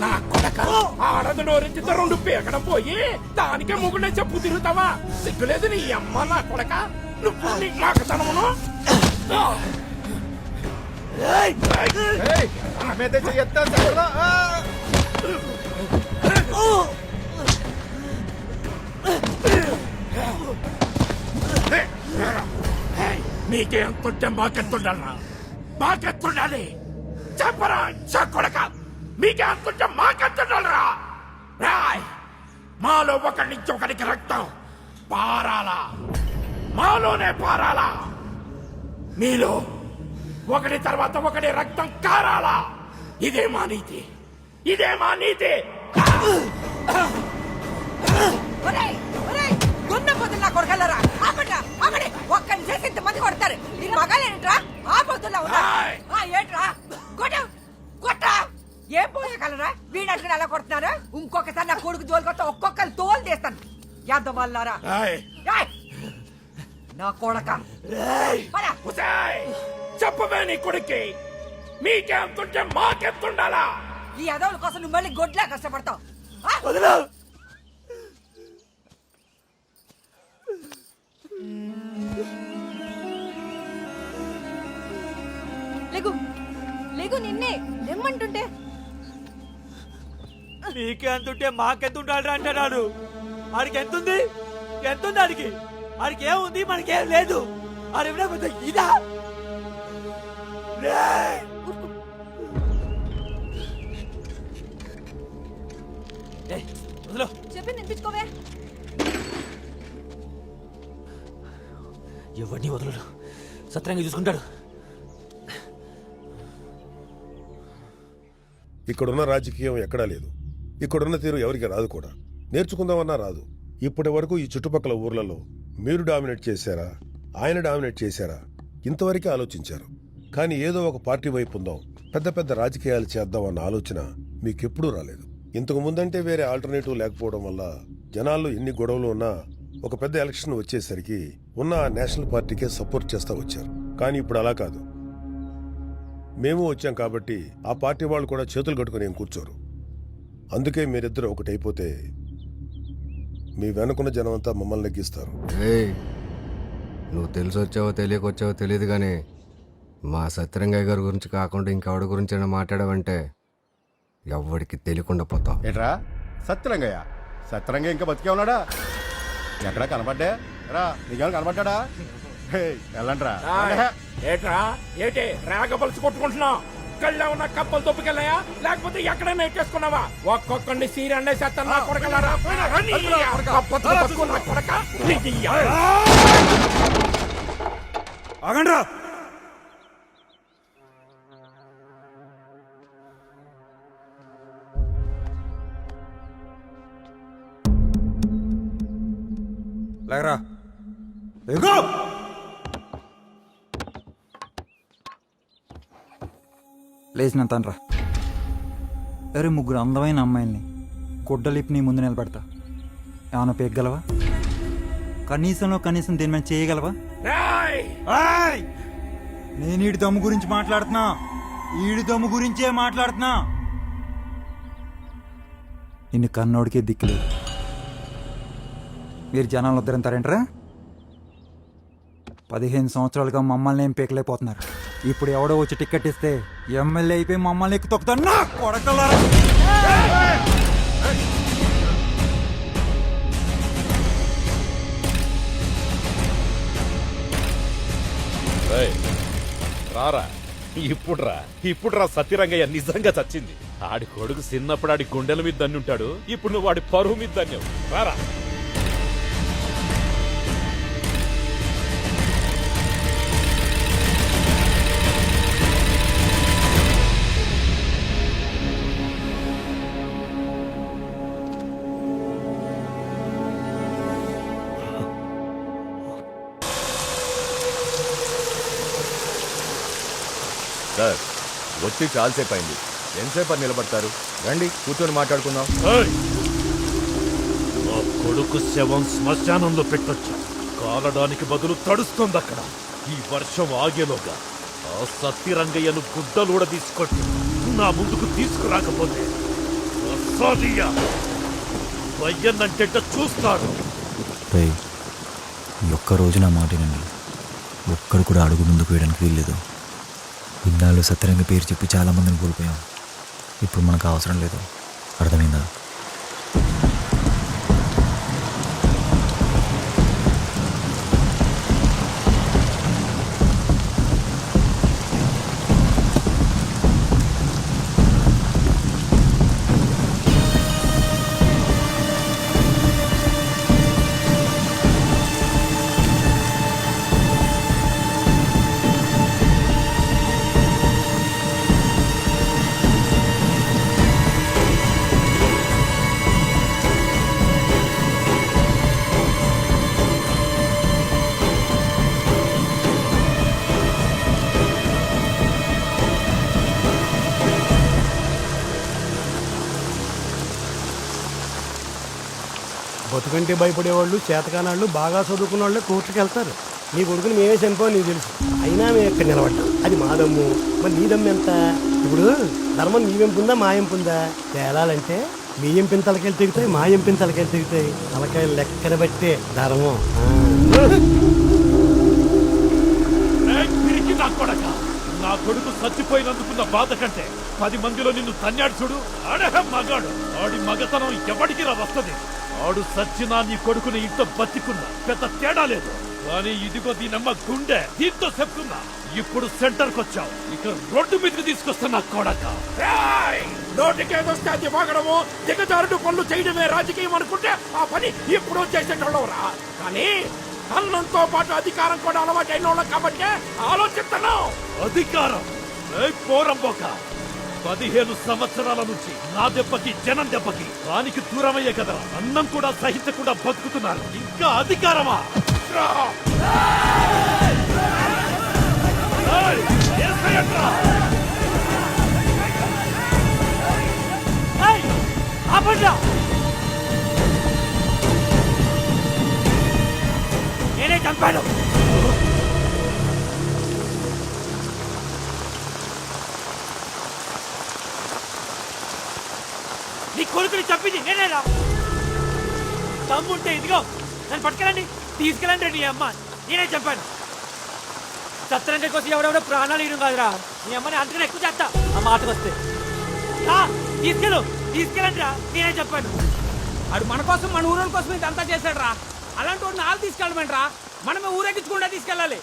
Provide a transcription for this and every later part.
నా కొడక ఆడది నోరించితే 2 పీకడం పోయి దానికే ముగ్గునే చెప్పు తిరుగుతావా? సిగ్గులేదు నీ అమ్మ నా కొడక. నువ్వు నీ నాకతనమును మీకేంతుంటే మాకెత్తుండాలరా? మాకెత్తుండాలి చెప్పరా కొడక. మీకేంతుంటే మాకెత్తుండాలరా? రాయ్ మాలో ఒకరి నుంచి ఒకరికి రక్తం పారాలా, మాలోనే పారాలా. మీలో ఒకటి తర్వాత ఒకటి రక్తం కారాలా. ఇదే మా నీతి, ఇదే మా నీతి. కొడగలరా ఒక్కని చేసి ఇంతమంది కొడతారు. నీ మగాలేంట్రా? ఆ పొద్దుల్లో ఏంట్రా కొట్ట కొట్ట ఏం పోయగలరా? వీడట్టుకుని ఎలా కొడుతున్నారు? ఇంకొకసారి నా కొడుకు జోలికొస్తే ఒక్కొక్కరు తోలు తీస్తాను. యాదవ్ వల్లారా నా కొడక చెప్పవే నీ కొడుక్కి మీకెంతుంటే మాకెంతుండాలా? ఈ యాదవుల కోసం నువ్వు మళ్ళీ గొడ్లా కష్టపడతావు. లేగు లేగు, నిన్నే లెమ్మంటుంటే. నీకెంతుంటే మాకెంతుంటాడు అంటున్నాడు. ఆడికి ఎంతుంది? ఎంతుంది ఆడికి? ఆడికి ఏముంది? మనకేం లేదు. ఆడేమైనా పెద్ద ఇదా? చెప్పి నింపించుకోవే. ఎవరిని వదలడు, సత్రంగా చూసుకుంటాడు. ఇక్కడున్న రాజకీయం ఎక్కడా లేదు. ఇక్కడున్న తీరు ఎవరికి రాదు కూడా. నేర్చుకుందామన్నా రాదు. ఇప్పటి వరకు ఈ చుట్టుపక్కల ఊర్లలో మీరు డామినేట్ చేశారా, ఆయన డామినేట్ చేశారా, ఇంతవరకే ఆలోచించారు. కానీ ఏదో ఒక పార్టీ వైపు ఉందాం, పెద్ద పెద్ద రాజకీయాలు చేద్దాం అన్న ఆలోచన మీకెప్పుడూ రాలేదు. ఇంతకు ముందంటే వేరే ఆల్టర్నేటివ్ లేకపోవడం వల్ల జనాల్లో ఎన్ని గొడవలు ఉన్నా ఒక పెద్ద ఎలక్షన్ వచ్చేసరికి ఉన్న నేషనల్ పార్టీకే సపోర్ట్ చేస్తా వచ్చారు. కానీ ఇప్పుడు అలా కాదు. మేము వచ్చాం కాబట్టి ఆ పార్టీ వాళ్ళు కూడా చేతులు కట్టుకుని ఏం కూర్చోరు. అందుకే మీరిద్దరు ఒకటైపోతే మీ వెనుకున్న జనమంతా మమ్మల్ని నెగ్గిస్తారు. నువ్వు తెలిసి వచ్చావో తెలియకొచ్చావో తెలియదు కానీ మా సత్యరంగయ్య గారి గురించి కాకుండా ఇంకెవడి గురించి మాట్లాడావంటే ఎవడికి తెలియకుండా పోతావు. ఏట్రా సత్యరంగయ్య? సత్యరంగయ్య ఇంకా బతికే ఉన్నాడా? ఎక్కడా కనబడ్డా రా? నీకేమైనా కనబడ్డా? వెళ్ళండ్రా. ఏట్రా ఏటే రాగపలిసి కొట్టుకుంటున్నావు? కళ్ళ ఉన్న కప్పలు తొప్పుకెళ్ళాయా లేకపోతే ఎక్కడైనా ఎక్కేసుకున్నావా? ఒక్కొక్కడిని సీరన్నే చేస్తాను నా కొడకలారా. ఆగండ్రా. లేకరా. లేచినంతనరా. అరే ముగ్గురు అందమైన అమ్మాయిల్ని గుడ్డలిప్పి నీ ముందు నిలబెడతా. ఏమన్నా పేగలవా? కనీసంలో కనీసం దీని మీద చేయగలవా? నేను ఈడి దమ్ము గురించి మాట్లాడుతున్నా. ఈడి దమ్ము గురించే మాట్లాడుతున్నా. నిన్ను కన్నోడికే దిక్కులేదు. మీరు జనాలు వద్దరంటారేంట్రా? 15 సంవత్సరాలుగా మమ్మల్ని ఏం పీకలేకపోతున్నారు. ఇప్పుడు ఎవడో వచ్చి టికెట్ ఇస్తే ఎమ్మెల్యే అయిపోయి మమ్మల్ని ఎక్కు తొక్కుతాను. రారా ఇప్పుడురా సత్యరంగయ్య నిజంగా చచ్చింది. ఆడి కొడుకు చిన్నప్పుడు ఆడి గుండెల మీద దన్ని ఉంటాడు. ఇప్పుడు నువ్వు వాడి పరువు మీద దన్యావు. రారా. సార్ వచ్చి చాలాసేపు అయింది. ఎంతసేపు అని నిలబడతారు? రండి కూర్చొని మాట్లాడుకుందాం. మా కొడుకు శవం శ్మశానంలో పెట్టొచ్చు. కాలడానికి బదులు తడుస్తుంది అక్కడ. ఈ వర్షం ఆగేలోగా ఆ సత్యరంగయ్యను గుడ్డలూడ తీసుకొచ్చి నా ముందుకు తీసుకురాకపోతే సాదియా వయ్యన్నంటే చూస్తాడు. రేయ్, ఈ ఒక్క రోజు నా మాటేనండి. ఒక్కడు కూడా అడుగు ముందుకు వేయడానికి వీల్లేదు. ఇన్నాళ్ళు సత్యరంగ పేరు చెప్పి చాలామందిని కోల్పోయాం. ఇప్పుడు మనకు అవసరం లేదు. అర్థమైందా? బతుకంటే భయపడేవాళ్ళు, చేతకానాళ్ళు, బాగా చదువుకున్న వాళ్ళే కోర్టుకు వెళ్తారు. నీ కొడుకుని మేమే చనిపోని నీకు తెలుసు. అయినా మేము ఎక్కడ నిలబడ్డాం. అది మా దమ్ము. మరి నీ దమ్ము ఎంత? ఇప్పుడు ధర్మం నీ వెంపుందా మా ఎంపుందా? తేలాలంటే మీ ఎంపిన తలకాయలు తెగుతాయి, మా ఎంపిన తలకాయలు తెగుతాయి. తలకాయలు లెక్కన బట్టే ధర్మం. పిరికి నా కొడక, నా కొడుకు చచ్చిపోయినందుకున్న బాధ కంటే 10 మందిలో నిన్ను తన్నాడు చూడు, ఆడే మగాడు. ఆడి మగతనం ఎవడికి రా వస్తది. ఆడు సచ్చినా నీ కొడుకుని ఇంట్లో బతికున్నా పెద్ద తేడా లేదు. కానీ ఇదిగో దీనమ్మ గుండె, దీంతో చెప్తున్నా. ఇప్పుడు సెంటర్కి వచ్చావు, ఇక రోడ్డు మీదకి తీసుకొస్తున్నా కొడక. నోటికేదొస్తే అది వాగడము, దిగజారుడు పనులు చేయడమే రాజకీయం అనుకుంటే ఆ పని ఇప్పుడు చేసేటోళ్ళవరా. కానీ అన్నంతో పాటు అధికారం కూడా అలవాటైన వాళ్ళం కాబట్టి ఆలోచిస్తున్నావు. అధికారం పోరంబోక 15 సంవత్సరాల నుంచి నా దెబ్బకి జనం దెబ్బకి దానికి దూరమయ్యే కదా అన్నం కూడా సహించకుండా బతుకుతున్నారు. ఇంకా అధికారమా? ఏయ్, ఏసయ్యట్రా. ఏయ్, ఆపండ్రా. నేనే చంపాను. నీ కొడుకుని చంపింది నేనేరా. తమ్ముంటే ఇదిగో నన్ను పట్టుకెళ్ళండి, తీసుకెళ్ళండి. నీ అమ్మ నేనే చంపాను. సత్రంగా కోసం ఎవడెవడో ప్రాణాలు ఇవ్వడం కాదురా. నీ అమ్మని అంతకన్నా ఎక్కువ చేస్తా ఆ మాటకు వస్తే. తీసుకెళ్ళండి రా, నేనే చెప్పాను. అది మన కోసం, మన ఊరోళ్ళ కోసం ఇదంతా చేశాడు రా. అలాంటి వాడిని నాలుగు తీసుకెళ్ళమంటరా, మనమే ఊరేగించకుండా తీసుకెళ్ళాలి.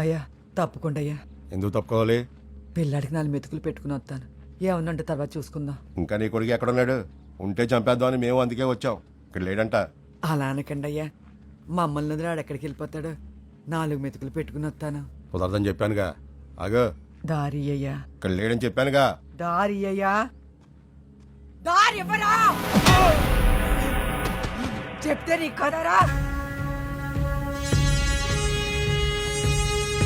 అయ్యా తప్పకుండా అయ్యా. ఎందుకు తప్పుకోవాలి? పిల్లాడికి 4 మెతుకులు పెట్టుకుని వస్తాను. ఏమన్నంటే తర్వాత చూసుకుందాం. ఇంకా నీ కొడుకు ఎక్కడున్నాడు? ఉంటే చంపేద్దామని మేము అందుకే వచ్చాం. ఇక్కడ లేడంట. అలా అనకండి అయ్యా. మమ్మల్ని వదిలి ఆడు ఎక్కడికి వెళ్ళిపోతాడు? 4 మెతుకులు పెట్టుకుని వస్తాను. కుదరదని చెప్పానుగా. ఆగో, దారి అయ్యా. ఇక్కడ లేడని చెప్పానుగా. దారి అయ్యా. దారి ఇవ్వరా? చెప్తే నీకు కదరా.